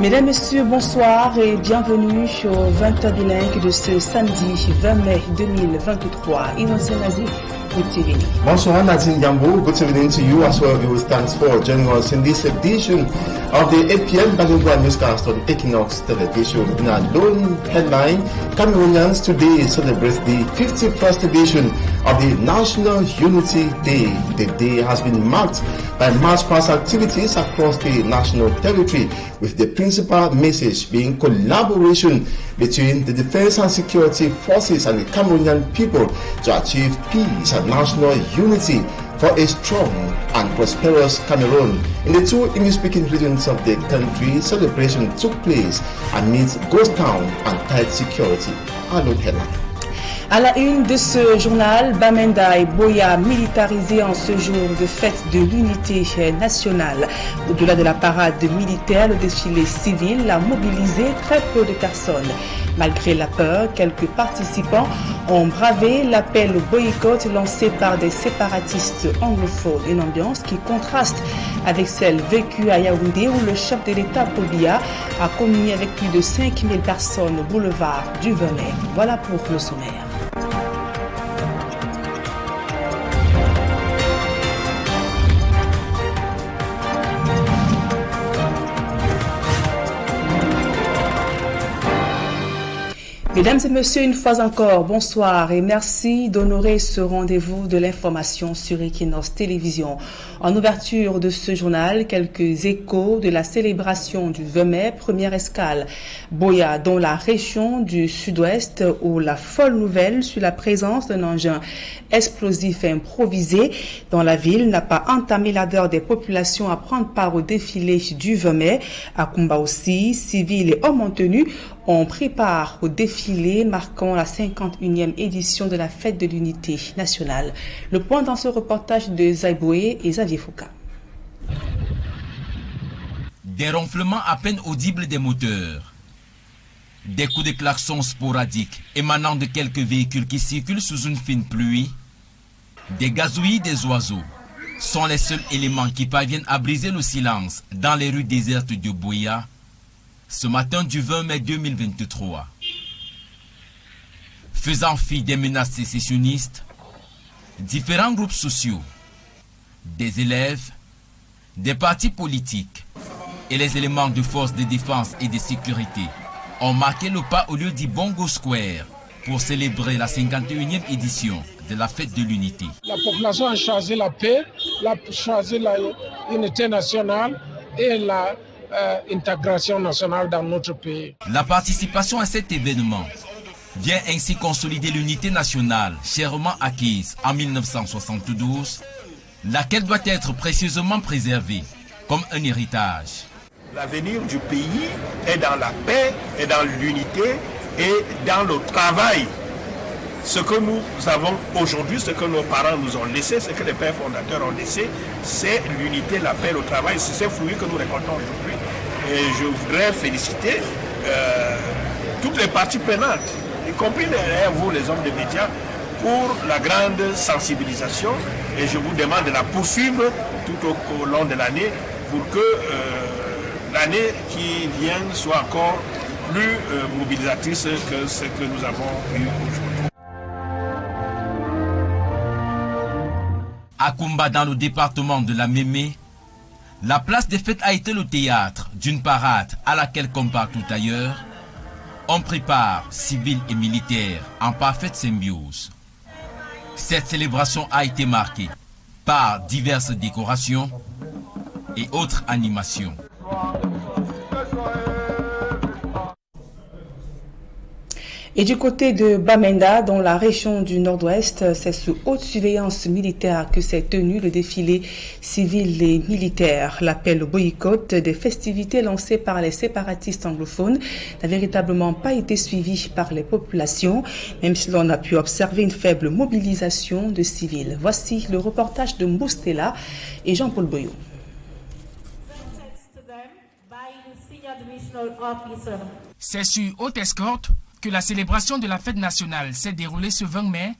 Mesdames, Messieurs, bonsoir et bienvenue au 20h Bilingue de ce samedi 20 mai 2023. Bonsoir Nadine Yambo, good evening to you as well. Thanks for joining us in this edition of the 8 p.m. Bilingue newscast on Équinoxe television. In our lone headline, Cameroonians today celebrate the 51st edition of the National Unity Day. The day has been marked by mass pass activities across the national territory, with the principal message being collaboration between the defense and security forces and the Cameroonian people to achieve peace and national unity for a strong and prosperous Cameroon. In the two English-speaking regions of the country, celebration took place amidst ghost town and tight security. Allo Hela. À la une de ce journal, Bamenda et Boya militarisés en ce jour de fête de l'unité nationale. Au-delà de la parade militaire, le défilé civil a mobilisé très peu de personnes. Malgré la peur, quelques participants ont bravé l'appel au boycott lancé par des séparatistes anglophones. Une ambiance qui contraste avec celle vécue à Yaoundé où le chef de l'État, Paul Biya, a communié avec plus de 5000 personnes au boulevard du 20 mai. Voilà pour le sommaire. Mesdames et messieurs, une fois encore, bonsoir et merci d'honorer ce rendez-vous de l'information sur Équinoxe Télévision. En ouverture de ce journal, quelques échos de la célébration du 20 mai, première escale Boya, dans la région du sud-ouest, où la folle nouvelle sur la présence d'un engin explosif improvisé dans la ville n'a pas entamé l'ardeur des populations à prendre part au défilé du 20 mai. À Kumba aussi, civils et hommes en tenue ont pris part au défilé marquant la 51e édition de la fête de l'unité nationale. Le point dans ce reportage de Zaiboué et Xavier Foucault. Des ronflements à peine audibles des moteurs, des coups de klaxon sporadiques émanant de quelques véhicules qui circulent sous une fine pluie, des gazouillis des oiseaux sont les seuls éléments qui parviennent à briser le silence dans les rues désertes de Boya ce matin du 20 mai 2023. Faisant fi des menaces sécessionnistes, différents groupes sociaux, des élèves, des partis politiques et les éléments de forces de défense et de sécurité ont marqué le pas au lieu du Bongo Square pour célébrer la 51e édition de la fête de l'unité. La population a choisi la paix, a choisi l'unité nationale et la intégration nationale dans notre pays. La participation à cet événement vient ainsi consolider l'unité nationale chèrement acquise en 1972, laquelle doit être précieusement préservée comme un héritage. L'avenir du pays est dans la paix, est dans l'unité et dans le travail. Ce que nous avons aujourd'hui, ce que nos parents nous ont laissé, ce que les pères fondateurs ont laissé, c'est l'unité, la paix, le travail. C'est ces fruits que nous récoltons aujourd'hui. Et je voudrais féliciter toutes les parties prenantes, y compris vous, les hommes de médias, pour la grande sensibilisation. Et je vous demande de la poursuivre tout au long de l'année pour que l'année qui vient soit encore plus mobilisatrice que ce que nous avons eu aujourd'hui. À Kumba, dans le département de la Mémé, la place des fêtes a été le théâtre d'une parade à laquelle, comme partout ailleurs, on prit part civils et militaires en parfaite symbiose. Cette célébration a été marquée par diverses décorations et autres animations. Et du côté de Bamenda, dans la région du nord-ouest, c'est sous haute surveillance militaire que s'est tenu le défilé civil et militaire. L'appel au boycott des festivités lancées par les séparatistes anglophones n'a véritablement pas été suivi par les populations, même si l'on a pu observer une faible mobilisation de civils. Voici le reportage de Mboustela et Jean-Paul Boyot. C'est sur haute escorte que la célébration de la fête nationale s'est déroulée ce 20 mai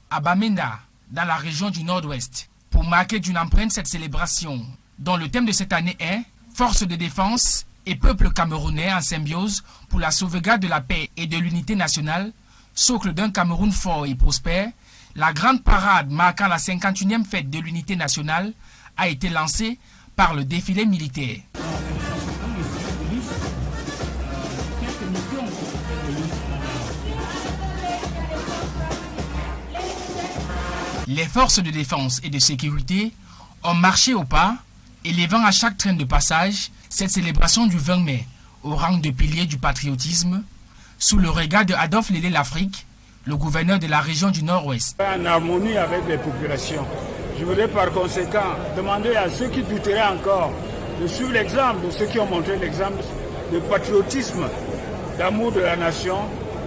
à Bamenda, dans la région du nord-ouest. Pour marquer d'une empreinte cette célébration, dont le thème de cette année est « Force de défense et peuple camerounais en symbiose pour la sauvegarde de la paix et de l'unité nationale, socle d'un Cameroun fort et prospère, la grande parade marquant la 51e fête de l'unité nationale a été lancée par le défilé militaire. Les forces de défense et de sécurité ont marché au pas, élevant à chaque train de passage cette célébration du 20 mai au rang de pilier du patriotisme, sous le regard de Adolphe Lélé l'Afrique, le gouverneur de la région du Nord-Ouest. En harmonie avec les populations. Je voudrais par conséquent demander à ceux qui douteraient encore de suivre l'exemple de ceux qui ont montré l'exemple de patriotisme, d'amour de la nation,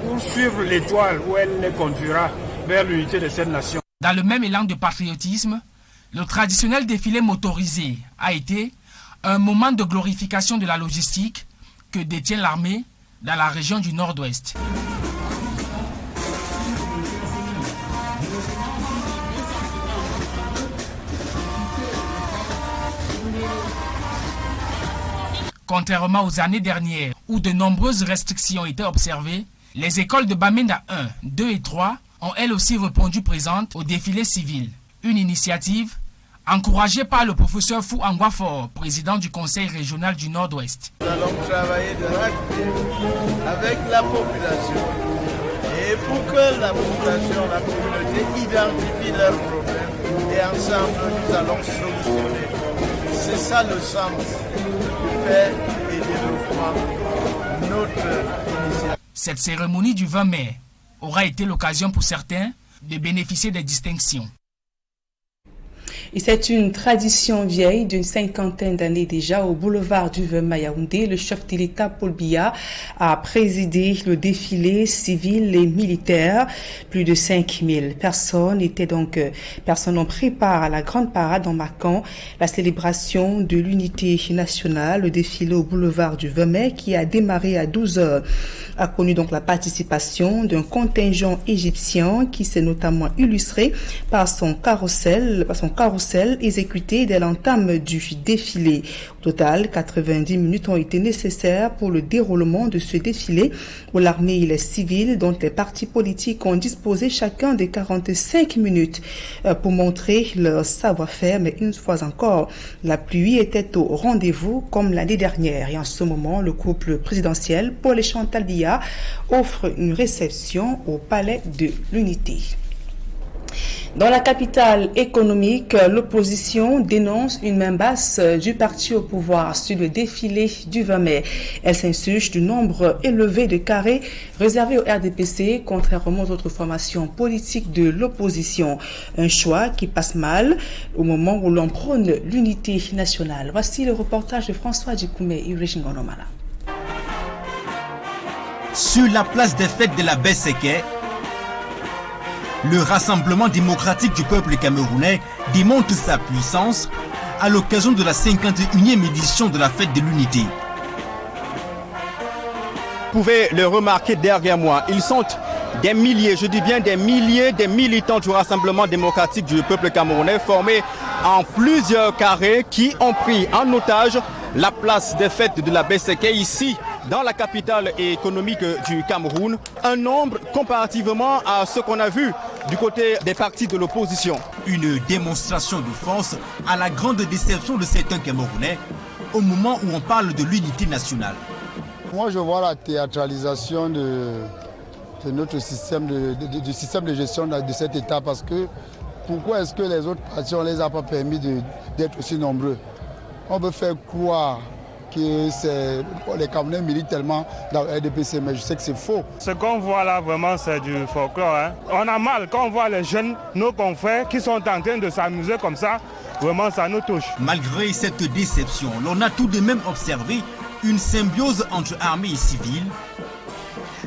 pour suivre l'étoile où elle les conduira vers l'unité de cette nation. Dans le même élan de patriotisme, le traditionnel défilé motorisé a été un moment de glorification de la logistique que détient l'armée dans la région du Nord-Ouest. Contrairement aux années dernières où de nombreuses restrictions étaient observées, les écoles de Bamenda 1, 2 et 3 ont elles aussi répondu présentes au défilé civil. Une initiative encouragée par le professeur Fou Angwafor, président du conseil régional du Nord-Ouest. Nous allons travailler de avec la population et pour que la population, la communauté identifie leurs problèmes et ensemble nous allons solutionner. C'est ça le sens de paix et développement, notre initiative. Cette cérémonie du 20 mai aura été l'occasion pour certains de bénéficier des distinctions. Et c'est une tradition vieille d'une 50aine d'années déjà. Au boulevard du 20 mai à Yaoundé, le chef de l'État Paul Biya a présidé le défilé civil et militaire. Plus de 5000 personnes ont pris part à la grande parade en marquant la célébration de l'unité nationale. Le défilé au boulevard du 20 mai qui a démarré à 12h a connu donc la participation d'un contingent égyptien qui s'est notamment illustré par son carrousel exécuté dès l'entame du défilé. Au total, 90 minutes ont été nécessaires pour le déroulement de ce défilé où l'armée et les civils, dont les partis politiques, ont disposé chacun de 45 minutes pour montrer leur savoir-faire. Mais une fois encore, la pluie était au rendez-vous comme l'année dernière. Et en ce moment, le couple présidentiel, Paul et Chantal Biya, offre une réception au Palais de l'Unité. Dans la capitale économique, l'opposition dénonce une main basse du parti au pouvoir sur le défilé du 20 mai. Elle s'insurge du nombre élevé de carrés réservés au RDPC, contrairement aux autres formations politiques de l'opposition. Un choix qui passe mal au moment où l'on prône l'unité nationale. Voici le reportage de François Djikoumé et Régine Gonomala. Sur la place des fêtes de la Besseke, le Rassemblement démocratique du peuple camerounais démontre sa puissance à l'occasion de la 51e édition de la fête de l'unité. Vous pouvez le remarquer derrière moi, ils sont des milliers, je dis bien des milliers, des militants du Rassemblement démocratique du peuple camerounais formés en plusieurs carrés qui ont pris en otage la place des fêtes de la Besseke ici dans la capitale économique du Cameroun, un nombre comparativement à ce qu'on a vu du côté des partis de l'opposition. Une démonstration de force à la grande déception de certains Camerounais au moment où on parle de l'unité nationale. Moi je vois la théâtralisation de notre système du système de gestion de cet État parce que pourquoi est-ce que les autres partis on les a pas permis d'être aussi nombreux? On veut faire croire que les Camerounais militent tellement dans le RDPC, mais je sais que c'est faux. Ce qu'on voit là, vraiment, c'est du folklore. Hein. On a mal quand on voit les jeunes, nos confrères, qui sont en train de s'amuser comme ça. Vraiment, ça nous touche. Malgré cette déception, l'on a tout de même observé une symbiose entre armée et civile.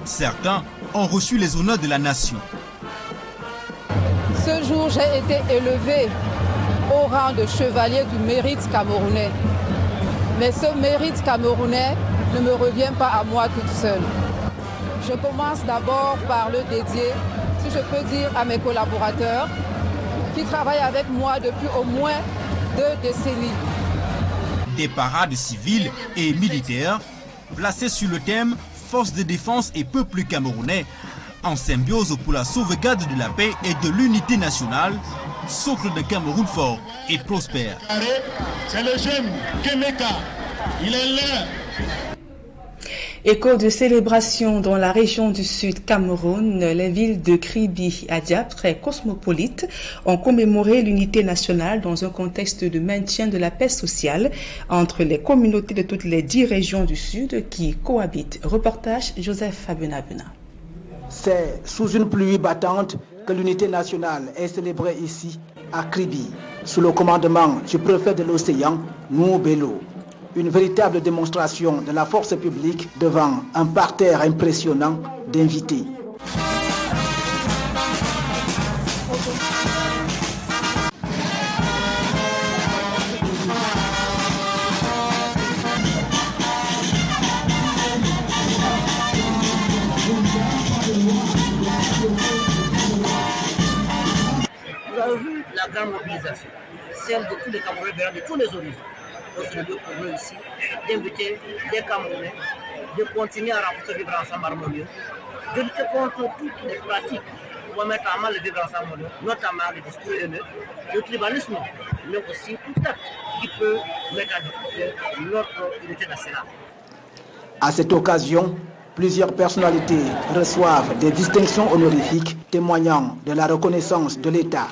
Certains ont reçu les honneurs de la nation. Ce jour, j'ai été élevé au rang de chevalier du mérite camerounais. Mais ce mérite camerounais ne me revient pas à moi toute seule. Je commence d'abord par le dédier, si je peux dire, à mes collaborateurs qui travaillent avec moi depuis au moins 2 décennies. des parades civiles et militaires placées sur le thème Force de défense et peuple camerounais en symbiose pour la sauvegarde de la paix et de l'unité nationale, socle de Cameroun fort et prospère. C'est le jeune Kemeka, il est là. Écho de célébration dans la région du Sud Cameroun, les villes de Kribi et Adiap, très cosmopolites, ont commémoré l'unité nationale dans un contexte de maintien de la paix sociale entre les communautés de toutes les 10 régions du Sud qui cohabitent. Reportage Joseph Fabenabena. C'est sous une pluie battante que l'unité nationale est célébrée ici, à Kribi, sous le commandement du préfet de l'océan, Nous, détenons. Une véritable démonstration de la force publique devant un parterre impressionnant d'invités. Vous avez vu la grande mobilisation, celle de tous les Camerounais venant de tous les horizons. C'est le lieu pour nous ici d'inviter les Camerounais de continuer à renforcer le vivre ensemble harmonieux, de lutter contre toutes les pratiques qui vont mettre en mal le vivre ensemble harmonieux, notamment les discours haineux, le tribalisme, mais aussi tout acte qui peut mettre en difficulté notre unité nationale. À cette occasion, plusieurs personnalités reçoivent des distinctions honorifiques témoignant de la reconnaissance de l'État.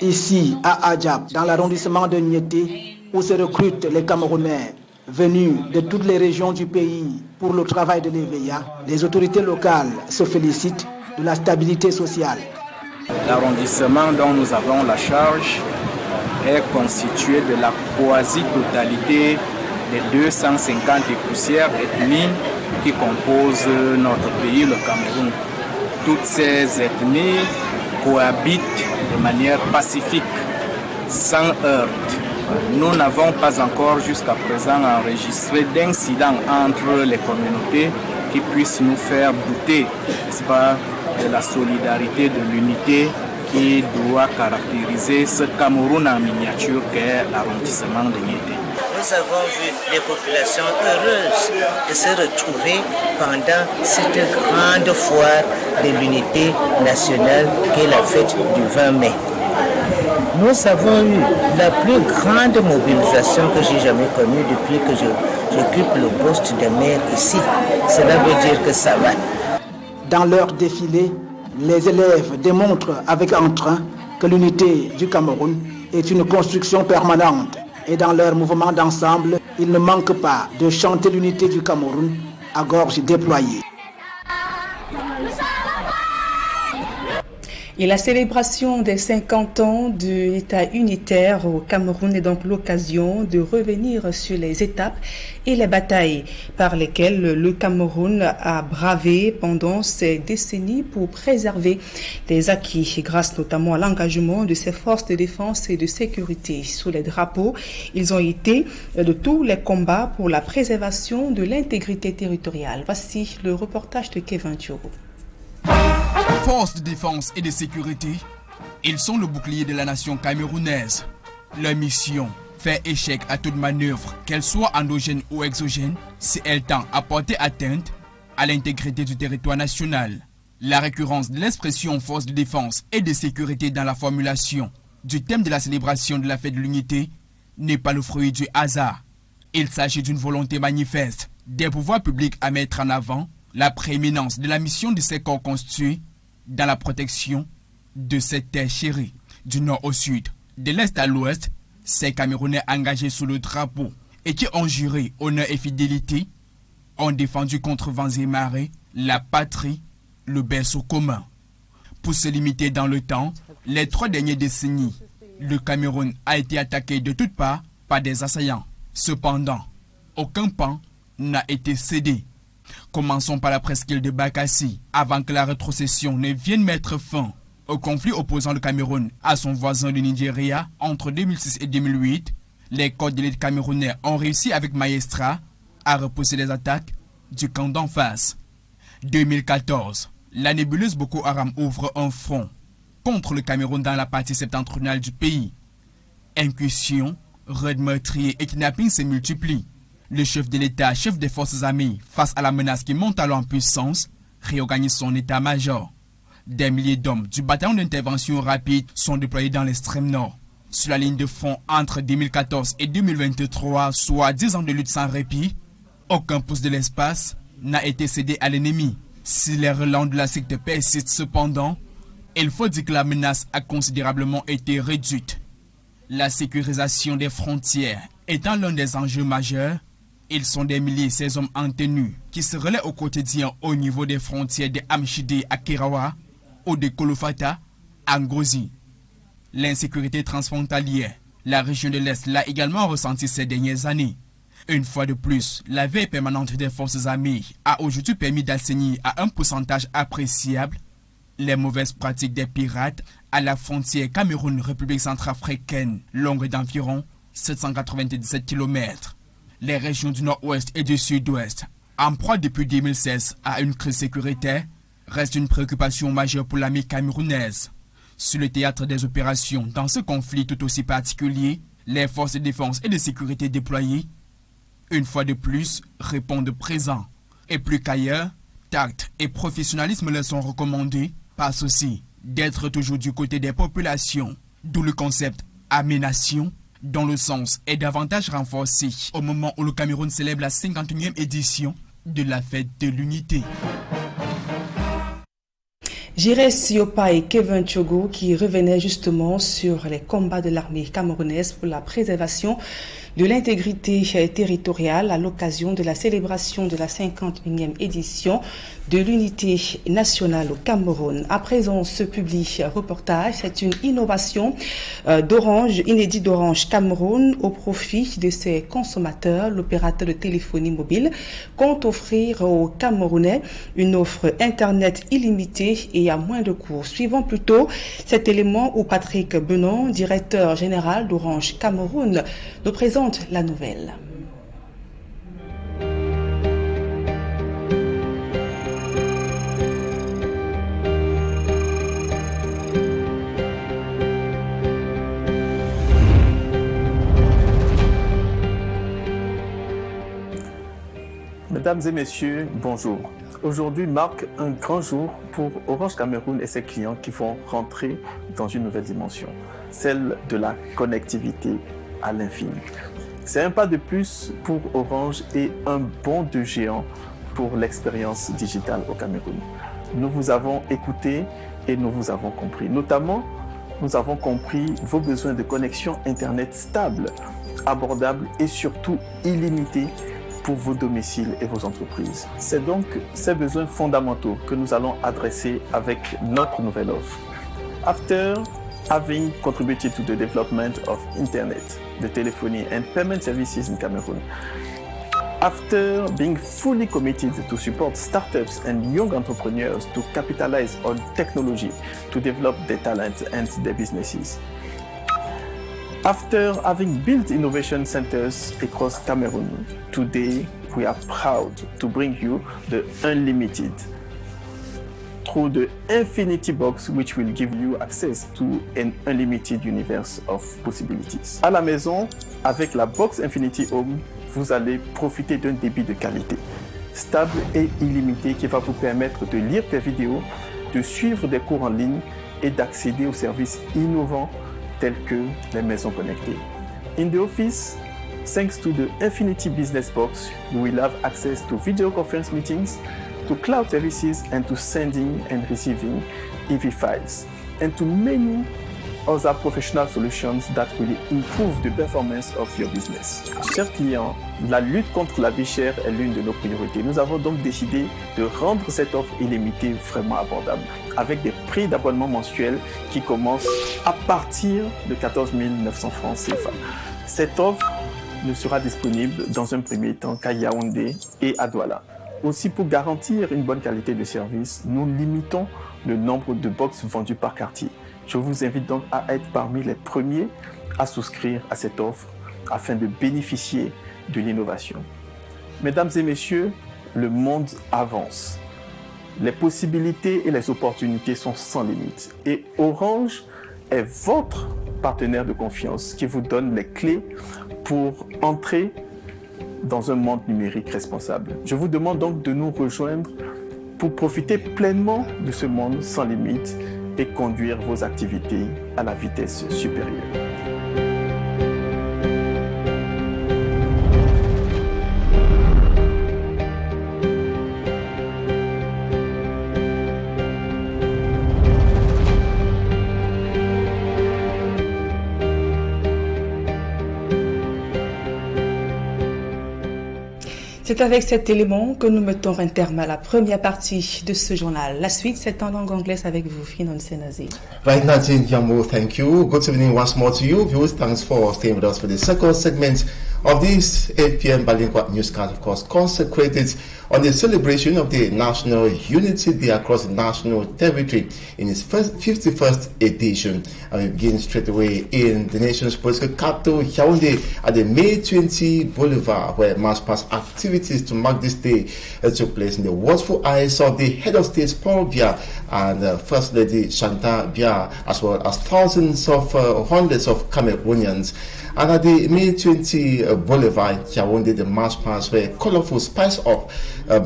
Ici, à Adiap, dans l'arrondissement de Niété, où se recrutent les Camerounais venus de toutes les régions du pays pour le travail de l'EVA, les autorités locales se félicitent de la stabilité sociale. L'arrondissement dont nous avons la charge est constitué de la quasi-totalité des 250 et poussières ethnies qui composent notre pays, le Cameroun. Toutes ces ethnies cohabitent de manière pacifique, sans heurts. Nous n'avons pas encore jusqu'à présent enregistré d'incidents entre les communautés qui puissent nous faire douter, n'est-ce pas, de la solidarité, de l'unité qui doit caractériser ce Cameroun en miniature qu'est l'arrondissement de Niété. Nous avons vu les populations heureuses de se retrouver pendant cette grande foire de l'unité nationale qu'est la fête du 20 mai. Nous avons eu la plus grande mobilisation que j'ai jamais connue depuis que j'occupe le poste de maire ici. Cela veut dire que ça va. Dans leur défilé, les élèves démontrent avec entrain que l'unité du Cameroun est une construction permanente. Et dans leur mouvement d'ensemble, ils ne manquent pas de chanter l'unité du Cameroun à gorge déployée. Et la célébration des 50 ans de l'État unitaire au Cameroun est donc l'occasion de revenir sur les étapes et les batailles par lesquelles le Cameroun a bravé pendant ces décennies pour préserver les acquis, grâce notamment à l'engagement de ses forces de défense et de sécurité. Sous les drapeaux, ils ont été de tous les combats pour la préservation de l'intégrité territoriale. Voici le reportage de Kevin Diogo. Forces de défense et de sécurité, ils sont le bouclier de la nation camerounaise. Leur mission fait échec à toute manœuvre, qu'elle soit endogène ou exogène, si elle tend à porter atteinte à l'intégrité du territoire national. La récurrence de l'expression force de défense et de sécurité dans la formulation du thème de la célébration de la fête de l'unité n'est pas le fruit du hasard. Il s'agit d'une volonté manifeste des pouvoirs publics à mettre en avant la prééminence de la mission de ces corps constitués dans la protection de cette terre chérie. Du nord au sud, de l'est à l'ouest, ces Camerounais engagés sous le drapeau et qui ont juré honneur et fidélité ont défendu contre vents et marées la patrie, le berceau commun. Pour se limiter dans le temps, les 3 dernières décennies, le Cameroun a été attaqué de toutes parts par des assaillants. Cependant, aucun pan n'a été cédé. Commençons par la presqu'île de Bakassi, avant que la rétrocession ne vienne mettre fin au conflit opposant le Cameroun à son voisin le Nigeria entre 2006 et 2008. Les corps d'élite camerounais ont réussi avec maestria à repousser les attaques du camp d'en face. 2014, la nébuleuse Boko Haram ouvre un front contre le Cameroun dans la partie septentrionale du pays. Incursion Raids meurtriers et kidnappings se multiplient. Le chef de l'État, chef des forces armées, face à la menace qui monte alors en puissance, réorganise son état-major. Des milliers d'hommes du bataillon d'intervention rapide sont déployés dans l'extrême nord. Sur la ligne de front entre 2014 et 2023, soit 10 ans de lutte sans répit, aucun pouce de l'espace n'a été cédé à l'ennemi. Si les relents de la secte persistent cependant, il faut dire que la menace a considérablement été réduite. La sécurisation des frontières étant l'un des enjeux majeurs, ils sont des milliers ces hommes en tenue qui se relaient au quotidien au niveau des frontières de Amchide à Kerawa ou de Kolofata à Ngozi. L'insécurité transfrontalière, la région de l'Est l'a également ressenti ces dernières années. Une fois de plus, la veille permanente des forces armées a aujourd'hui permis d'assainir à un pourcentage appréciable les mauvaises pratiques des pirates à la frontière Cameroun-République centrafricaine, longue d'environ 797 km. Les régions du nord-ouest et du sud-ouest, en proie depuis 2016 à une crise sécuritaire, restent une préoccupation majeure pour l'armée camerounaise. Sur le théâtre des opérations, dans ce conflit tout aussi particulier, les forces de défense et de sécurité déployées, une fois de plus, répondent présents. Et plus qu'ailleurs, tact et professionnalisme leur sont recommandés, par souci d'être toujours du côté des populations, d'où le concept « Aménation », dont le sens est davantage renforcé au moment où le Cameroun célèbre la 51e édition de la fête de l'unité. J'irai Siopa et Kevin Chogo qui revenaient justement sur les combats de l'armée camerounaise pour la préservation de l'intégrité territoriale à l'occasion de la célébration de la 51e édition de l'unité nationale au Cameroun. À présent, ce public reportage, c'est une innovation inédite d'Orange Cameroun au profit de ses consommateurs. L'opérateur de téléphonie mobile compte offrir aux Camerounais une offre Internet illimitée et à moindre coût. Suivons plutôt cet élément où Patrick Benon, directeur général d'Orange Cameroun, nous présente la nouvelle. Mesdames et messieurs, bonjour. Aujourd'hui marque un grand jour pour Orange Cameroun et ses clients qui vont rentrer dans une nouvelle dimension, celle de la connectivité à l'infini. C'est un pas de plus pour Orange et un bond de géant pour l'expérience digitale au Cameroun. Nous vous avons écouté et nous vous avons compris. Notamment, nous avons compris vos besoins de connexion Internet stable, abordable et surtout illimité pour vos domiciles et vos entreprises. C'est donc ces besoins fondamentaux que nous allons adresser avec notre nouvelle offre. After having contributed to the development of Internet, the telephony and payment services in Cameroon, after being fully committed to support startups and young entrepreneurs to capitalize on technology to develop their talent and their businesses, after having built innovation centers across Cameroon, today we are proud to bring you the unlimited through the Infinity Box, which will give you access to an unlimited universe of possibilities. À la maison, avec la Box Infinity Home, vous allez profiter d'un débit de qualité, stable et illimité qui va vous permettre de lire des vidéos, de suivre des cours en ligne et d'accéder aux services innovants tels que les maisons connectées. In the office, thanks to the Infinity Business Box, you will have access to video conference meetings, to cloud services and to sending and receiving EV files, and to many other professional solutions that will improve the performance of your business. Chers clients, la lutte contre la vie chère est l'une de nos priorités. Nous avons donc décidé de rendre cette offre illimitée vraiment abordable, avec des prix d'abonnement mensuels qui commencent à partir de 14 900 francs CFA. Cette offre ne sera disponible dans un premier temps qu'à Yaoundé et à Douala. Aussi, pour garantir une bonne qualité de service, nous limitons le nombre de box vendues par quartier. Je vous invite donc à être parmi les premiers à souscrire à cette offre afin de bénéficier de l'innovation. Mesdames et messieurs, le monde avance. Les possibilités et les opportunités sont sans limite. Et Orange est votre partenaire de confiance qui vous donne les clés pour entrer dans un monde numérique responsable. Je vous demande donc de nous rejoindre pour profiter pleinement de ce monde sans limite et conduire vos activités à la vitesse supérieure. C'est avec cet élément que nous mettons un terme à la première partie de ce journal. La suite, c'est en langue anglaise avec vous, Finon Senazi. Right, Nadine Yamo, thank you. Good evening once more to you, viewers. Thanks for staying with us for the second segment of this 8 p.m. Bilingue newscast, of course, consecrated on the celebration of the National Unity Day across the national territory in its 51st edition. And we begin straight away in the nation's political capital, Yaoundé, at the May 20 Boulevard, where mass pass activities to mark this day took place in the watchful eyes of the head of state, Paul Biya, and First Lady Chantal Biya, as well as thousands of hundreds of Cameroonians. And at the May 20 Boulevard, Yaoundé, the mass pass were colorful, spiced up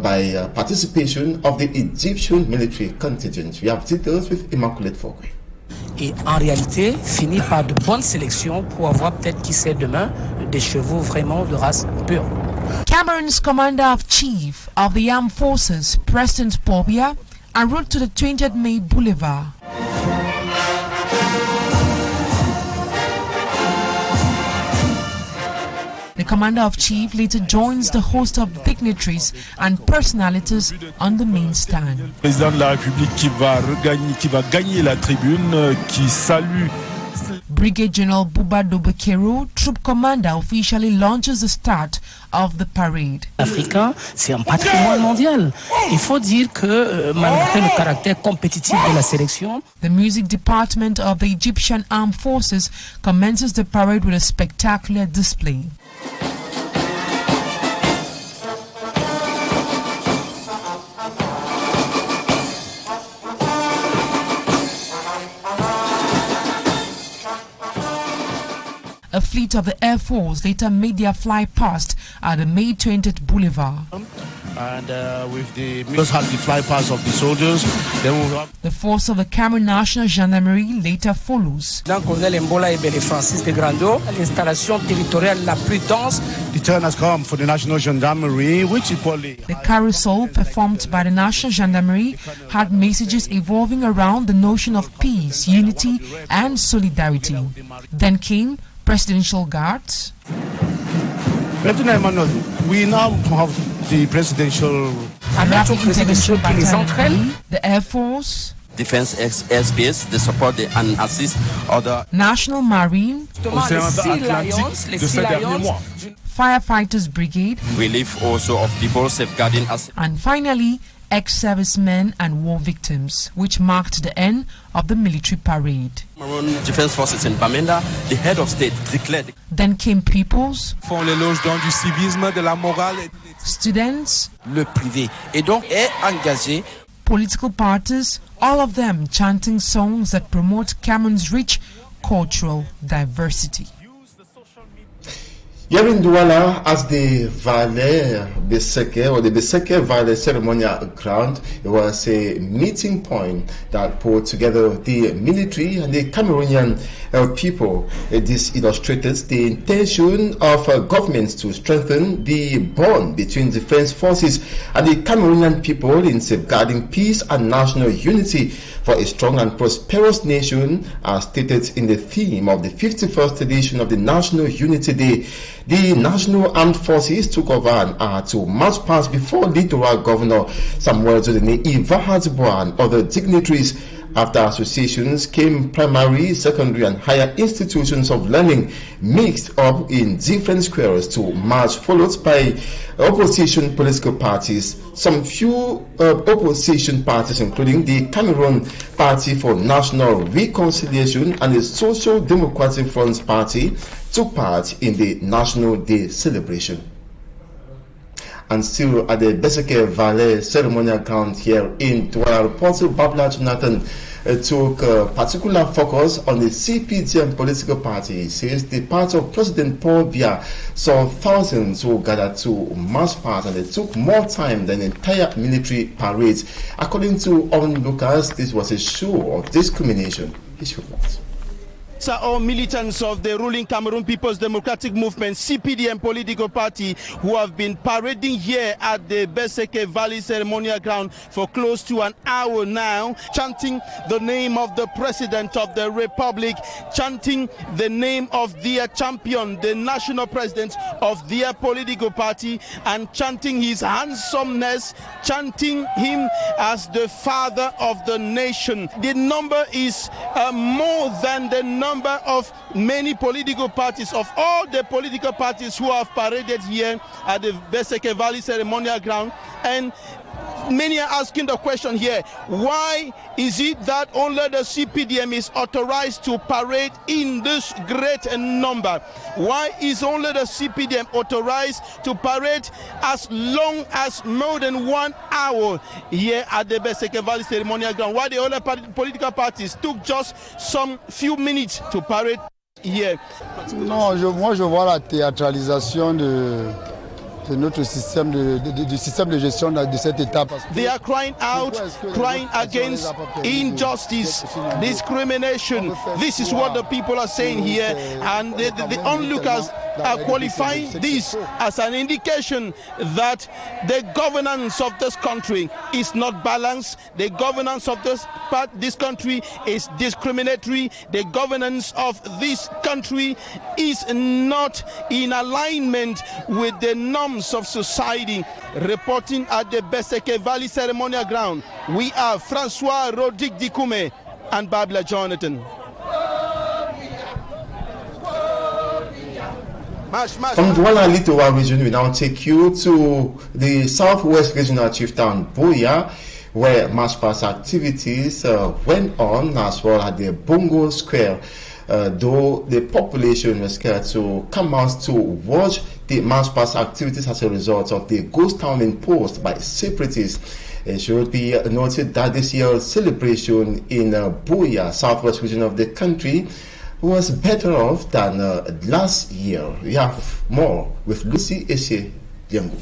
by participation of the Egyptian military contingent. We have details with Immaculate Fogwe. Et en réalité, finit par de bonnes sélections pour avoir peut-être, qui sait demain, des chevaux vraiment de race pure. Cameroon's Commander-in-Chief of the Armed Forces, President Paul Biya, en route to the 20th May Boulevard. The Commander-in-Chief later joins the host of dignitaries and personalities on the main stand. Le président de la République qui va gagner la tribune, qui salue. Brigadier General Buba Dobekero, troop commander, officially launches the start of the parade. Africain, c'est un patrimoine mondial. Il faut dire que malgré le caractère compétitif de la sélection, the music department of the Egyptian Armed Forces commences the parade with a spectacular display. A fleet of the Air Force later made their fly past at the May 20th Boulevard. And with the just had the fly past of the soldiers, then we have the force of the Cameroon National Gendarmerie later follows. The turn has come for the National Gendarmerie, which equally the carousel performed by the National Gendarmerie had messages evolving around the notion of peace, unity, and solidarity. Then came presidential guards. We now have the presidential the Air Force, Defense airspace, they support and assist other National Marine, Firefighters Brigade, relief also of people safeguarding us, and finally ex-servicemen and war victims, which marked the end of the military parade. Cameroon Defense Forces in Bamenda, the head of state declared. Then came peoples, font l'éloge du civisme, de la morale, students, le privé, et donc est engagé, political parties, all of them chanting songs that promote Cameroon's rich cultural diversity. Here in Douala, as the Valet Beseke or the Beseke Valet ceremonial ground, it was a meeting point that put together the military and the Cameroonian people. This illustrated the intention of governments to strengthen the bond between defense forces and the Cameroonian people in safeguarding peace and national unity for a strong and prosperous nation, as stated in the theme of the 51st edition of the National Unity Day. The National Armed Forces took over an hour to march past before Littoral Governor Samuel Zodene Ivahazboa and other dignitaries. After associations came primary, secondary and higher institutions of learning mixed up in different squares to march, followed by opposition political parties. Some few opposition parties, including the Cameroon Party for National Reconciliation and the Social Democratic Front Party, took part in the National Day celebration. And still at the Beseke Valley ceremonial ground here in Douala, reporter Babla Jonathan took particular focus on the CPDM political party. He says the party of President Paul Biya saw thousands who gathered to march past, and it took more time than entire military parades. According to onlookers, this was a show of discrimination. His report. All militants of the ruling Cameroon People's Democratic Movement, CPDM political party, who have been parading here at the Beseke Valley ceremonial ground for close to an hour now, chanting the name of the President of the Republic, chanting the name of their champion, the national president of their political party, and chanting his handsomeness, chanting him as the father of the nation. The number is more than the number of many political parties, of all the political parties who have paraded here at the Beseke Valley ceremonial ground. And many are asking the question here, why is it that only the CPDM is authorized to parade in this great number? Why is only the CPDM authorized to parade as long as more than 1 hour here at the Beseke Valley ceremonial ground? Why the other political parties took just some few minutes to parade here? Non, moi je vois la théâtralisation de notre système du système de gestion de cet État. They are crying out, crying against injustice, discrimination. This is what the people are saying here, and the onlookers are qualifying this as an indication that the governance of this country is not balanced. The governance of this country is discriminatory. The governance of this country is not in alignment with the norms of society. Reporting at the Beseke Valley ceremonial ground, we are Francois Rodik Dikume and Babla Jonathan. From Douala Littoral region, we now take you to the southwest regional chieftown Buea, where march past activities went on as well at the Bongo Square. Though the population was scared to come out to watch the march past activities as a result of the ghost town imposed by separatists. It should be noted that this year's celebration in Buea, southwest region of the country, was better off than last year. We have more with Lucy Eshe Diango.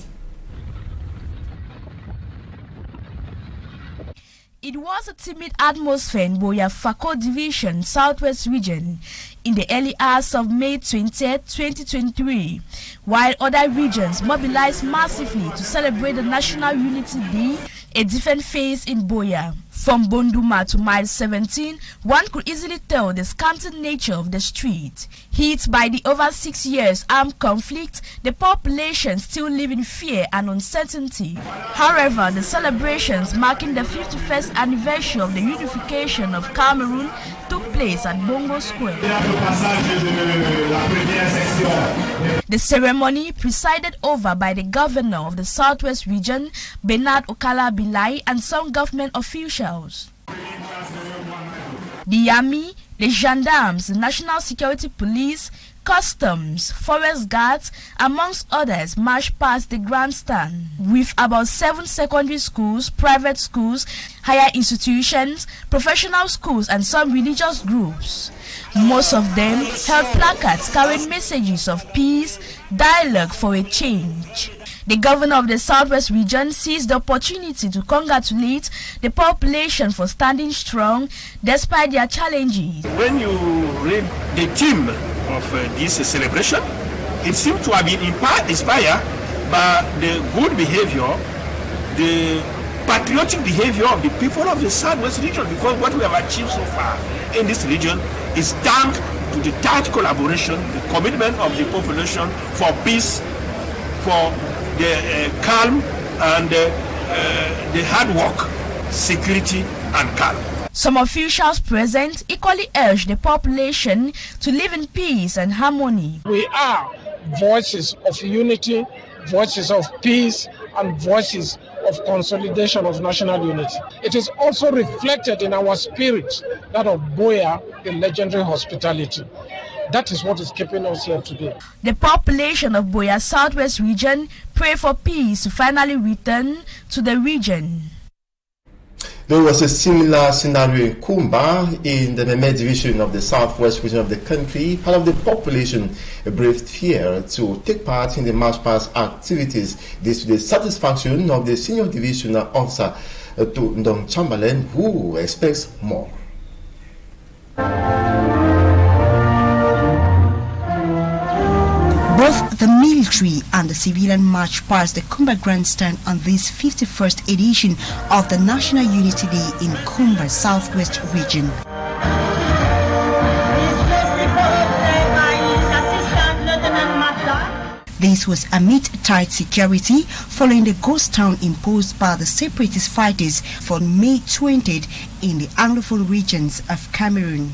It was a timid atmosphere in Buea Fako Division, Southwest Region, in the early hours of May 20, 2023, while other regions mobilized massively to celebrate the National Unity Day, a different phase in Buea. From Bonduma to mile 17, one could easily tell the scanty nature of the street. Hit by the over 6 years armed conflict, the population still live in fear and uncertainty. However, the celebrations marking the 51st anniversary of the unification of Cameroon took place at Bongo Square. The ceremony, presided over by the governor of the Southwest Region, Bernard Okala Bilai, and some government officials. The army, the gendarmes, the National Security Police, customs, forest guards, amongst others, marched past the grandstand, with about 7 secondary schools, private schools, higher institutions, professional schools, and some religious groups. Most of them held placards carrying messages of peace, dialogue for a change. The governor of the Southwest Region seized the opportunity to congratulate the population for standing strong despite their challenges. When you read the theme of this celebration, it seems to have been in part inspired by the good behavior, the patriotic behavior of the people of the Southwest Region, because what we have achieved so far in this region is thanks to the tight collaboration, the commitment of the population for peace, for the calm and the hard work, security and calm. Some officials present equally urged the population to live in peace and harmony. We are voices of unity, voices of peace, and voices of consolidation of national unity. It is also reflected in our spirit, that of Buea, the legendary hospitality. That is what is keeping us here today. The population of Buea Southwest Region pray for peace to finally return to the region. There was a similar scenario in Kumba, in the Meme division of the southwest region of the country. Part of the population braved fear to take part in the march past activities. This to the satisfaction of the senior division officer to Ndong Chamberlain, who expects more. Both the military and the civilian march past the Kumba grandstand on this 51st edition of the National Unity Day in Kumba Southwest region. This was amid tight security following the ghost town imposed by the separatist fighters for May 20th in the Anglophone regions of Cameroon.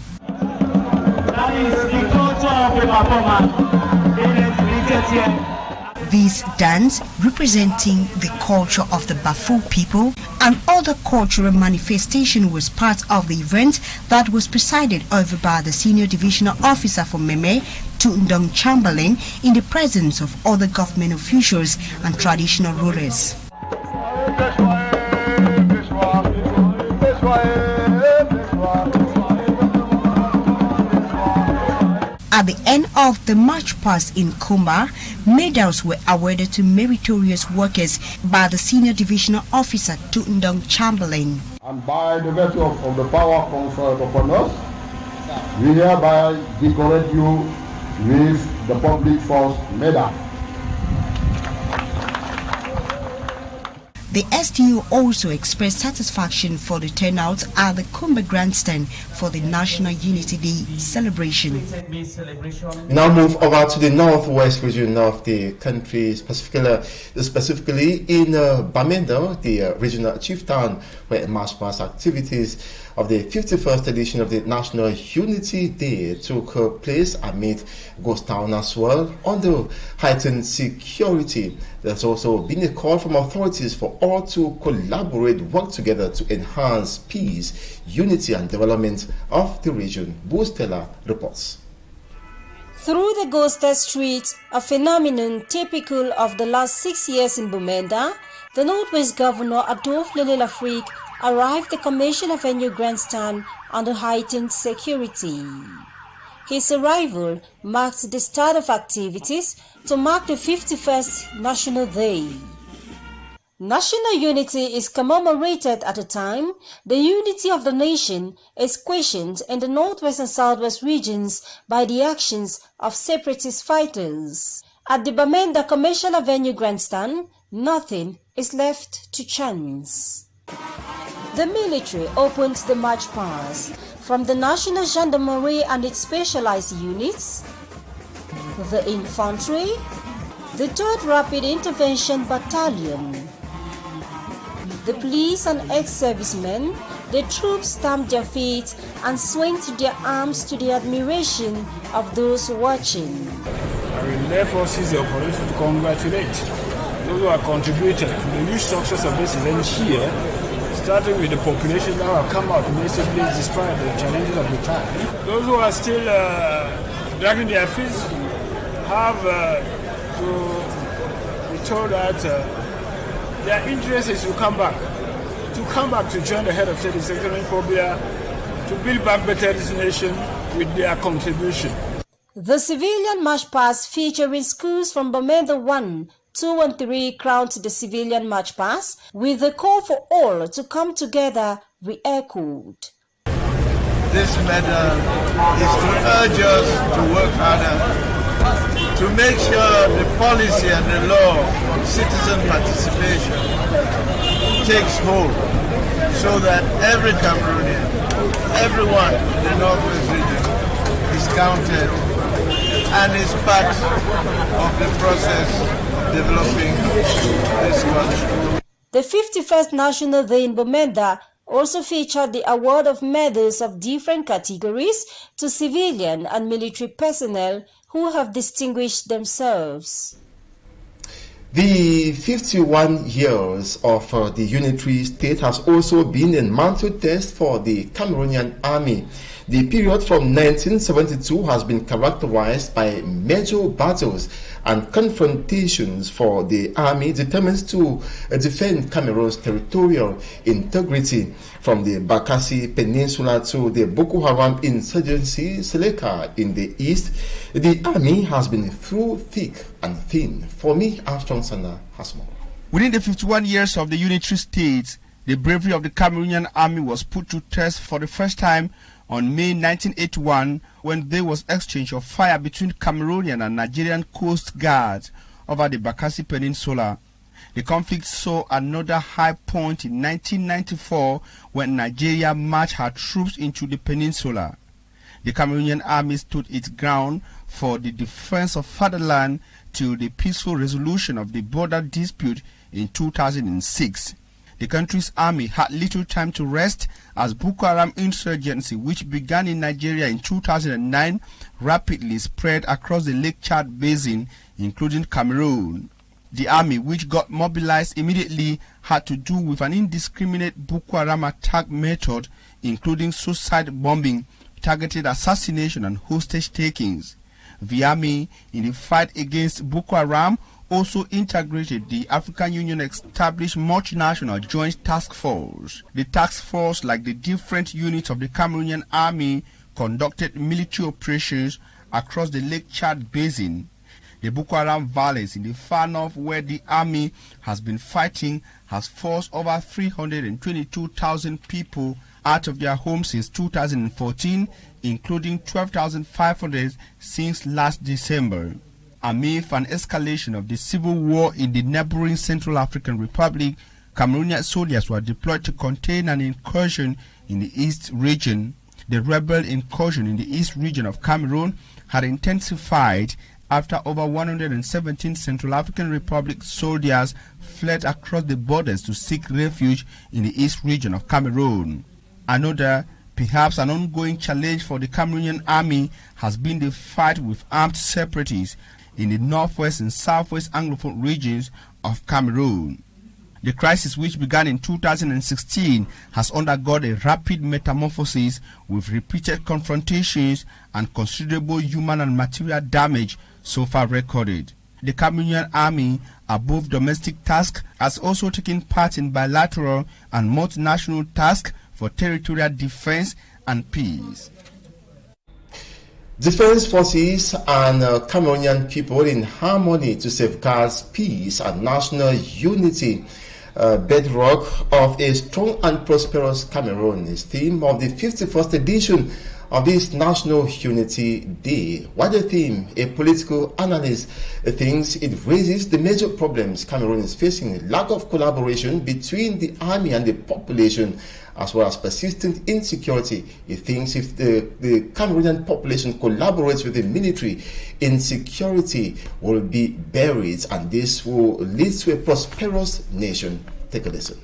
This dance, representing the culture of the Bafo people and other cultural manifestation, was part of the event that was presided over by the senior divisional officer for Meme, Ndong Chamberlain, in the presence of other government officials and traditional rulers. At the end of the march past in Kumba, medals were awarded to meritorious workers by the senior divisional officer Ndong Chamberlain. And by the virtue of the power conferred upon us, we hereby decorate you with the Public Force Medal. The STU also expressed satisfaction for the turnout at the Kumba grandstand for the National Unity Day celebration. We now move over to the northwest region of the country, specifically in Bamenda, the regional chief town, where march past activities of the 51st edition of the National Unity Day took place amid ghost town as well, under heightened security. There's also been a call from authorities for all to collaborate, work together to enhance peace, unity and development of the region. Boostella reports. Through the ghosted streets, a phenomenon typical of the last 6 years in Bamenda, the Northwest Governor Adolphe Lele-Lafrique arrived at the Commercial Avenue grandstand under heightened security. His arrival marks the start of activities to mark the 51st National Day. National unity is commemorated at a time the unity of the nation is questioned in the Northwest and Southwest regions by the actions of separatist fighters. At the Bamenda Commercial Avenue grandstand, nothing is left to chance. The military opened the march past from the National Gendarmerie and its specialized units, the infantry, the 3rd Rapid Intervention Battalion, the police and ex-servicemen. The troops stamped their feet and swinged their arms to the admiration of those watching. I will therefore seize the opportunity to congratulate those who have contributed to the huge success of this event here, starting with the population that have come out basically despite the challenges of the time. Those who are still dragging their feet have to be told that their interest is to come back to join the head of state, Secretary Pobia, to build back better this nation with their contribution. The civilian march past featuring schools from Bamenda 1, 2 and 3 crowned the civilian march past, with the call for all to come together re-echoed. This medal is to urge us to work harder, to make sure the policy and the law on citizen participation takes hold, so that every Cameroonian, everyone in the Northwest region is counted and is part of the process of developing this country. The 51st National Day in Bamenda also featured the award of medals of different categories to civilian and military personnel who have distinguished themselves. The 51 years of the unitary state has also been a mountain test for the Cameroonian army. The period from 1972 has been characterized by major battles and confrontations for the army determined to defend Cameroon's territorial integrity. From the Bakassi Peninsula to the Boko Haram insurgency Seleka in the east, the army has been through thick and thin. For me, Armstrong Sana has more. Within the 51 years of the unitary state, the bravery of the Cameroonian army was put to test for the first time on May 1981, when there was exchange of fire between Cameroonian and Nigerian Coast Guards over the Bakassi Peninsula. The conflict saw another high point in 1994 when Nigeria marched her troops into the peninsula. The Cameroonian army stood its ground for the defense of fatherland till the peaceful resolution of the border dispute in 2006. The country's army had little time to rest as Boko Haram insurgency, which began in Nigeria in 2009, rapidly spread across the Lake Chad basin, including Cameroon. The army, which got mobilized immediately, had to do with an indiscriminate Boko Haram attack method, including suicide bombing, targeted assassination, and hostage takings. The army, in the fight against Boko Haram, also integrated the African Union established multinational joint task force. The task force, like the different units of the Cameroonian army, conducted military operations across the Lake Chad basin. The Boko Haram violence in the far north, where the army has been fighting, has forced over 322,000 people out of their homes since 2014, including 12,500 since last December. Amid an escalation of the civil war in the neighboring Central African Republic, Cameroonian soldiers were deployed to contain an incursion in the East region. The rebel incursion in the East region of Cameroon had intensified after over 117 Central African Republic soldiers fled across the borders to seek refuge in the East region of Cameroon. Another, perhaps an ongoing challenge for the Cameroonian army, has been the fight with armed separatists in the northwest and southwest Anglophone regions of Cameroon. The crisis, which began in 2016, has undergone a rapid metamorphosis with repeated confrontations and considerable human and material damage so far recorded. The Cameroonian army, above domestic tasks, has also taken part in bilateral and multinational tasks for territorial defense and peace. Defense forces and Cameroonian people in harmony to safeguard peace and national unity, bedrock of a strong and prosperous Cameroon, is theme of the 51st edition of this National Unity Day. What the theme? A political analyst thinks it raises the major problems Cameroon is facing: lack of collaboration between the army and the population, as well as persistent insecurity. He thinks if the Cameroonian population collaborates with the military, insecurity will be buried, and this will lead to a prosperous nation. Take a listen.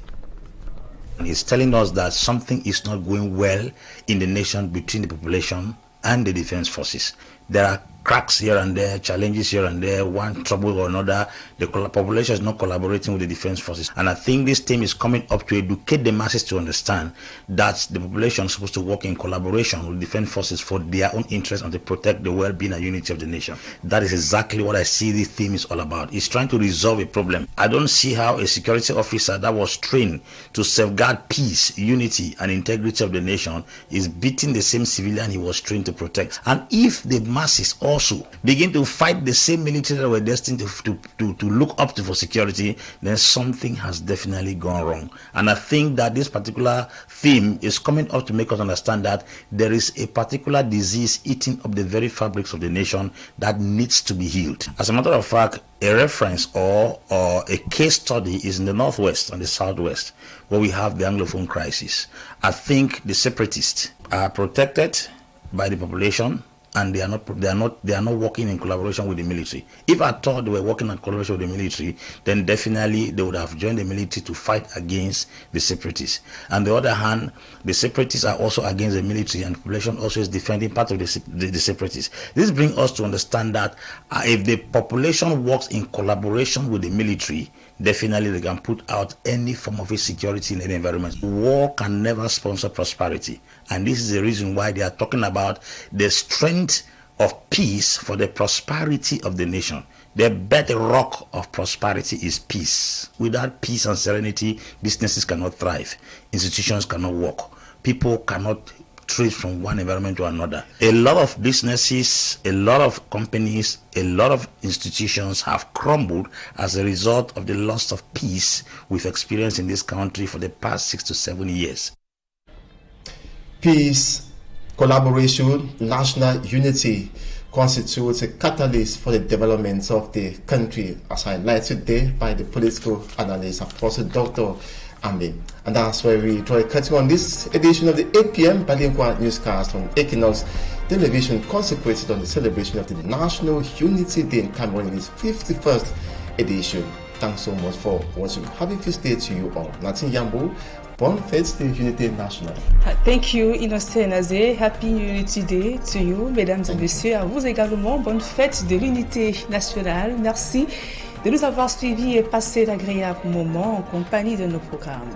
He's telling us that something is not going well in the nation between the population and the defense forces. There are cracks here and there, challenges here and there, one trouble or another. The population is not collaborating with the defense forces. And I think this team is coming up to educate the masses to understand that the population is supposed to work in collaboration with defense forces for their own interest and to protect the well-being and unity of the nation. That is exactly what I see this theme is all about. It's trying to resolve a problem. I don't see how a security officer that was trained to safeguard peace, unity, and integrity of the nation is beating the same civilian he was trained to protect. And if the masses also begin to fight the same military that were destined to look up to for security, then something has definitely gone wrong. And I think that this particular theme is coming up to make us understand that there is a particular disease eating up the very fabrics of the nation that needs to be healed. As a matter of fact, a reference or a case study is in the northwest and the southwest, where we have the Anglophone crisis. I think the separatists are protected by the population and they are not working in collaboration with the military. If I thought they were working in collaboration with the military, then definitely they would have joined the military to fight against the separatists. On the other hand, the separatists are also against the military, and the population also is defending part of the separatists. This brings us to understand that if the population works in collaboration with the military, definitely they can put out any form of insecurity in any environment. War can never sponsor prosperity, and this is the reason why they are talking about the strength of peace for the prosperity of the nation. The bedrock of prosperity is peace. Without peace and serenity, businesses cannot thrive, institutions cannot work, people cannot trade from one environment to another. A lot of businesses, a lot of companies, a lot of institutions have crumbled as a result of the loss of peace we've experienced in this country for the past 6 to 7 years. Peace, collaboration, national unity constitutes a catalyst for the development of the country, as highlighted today by the political analyst, Apostle Dr. Ambe. And that's where we draw a curtain on this edition of the 8 p.m. Bilingue newscast on Équinoxe television, consecrated on the celebration of the National Unity Day in Cameroon in its 51st edition. Thanks so much for watching. Happy Feast Day to you all. Natin Yambo, bonne fête de l'Unité nationale. Thank you, Innocent Nazé. Happy Unity Day to you, mesdames et messieurs. À vous également, bonne fête de l'Unité nationale. Merci de nous avoir suivis et passé d'agréables moments en compagnie de nos programmes.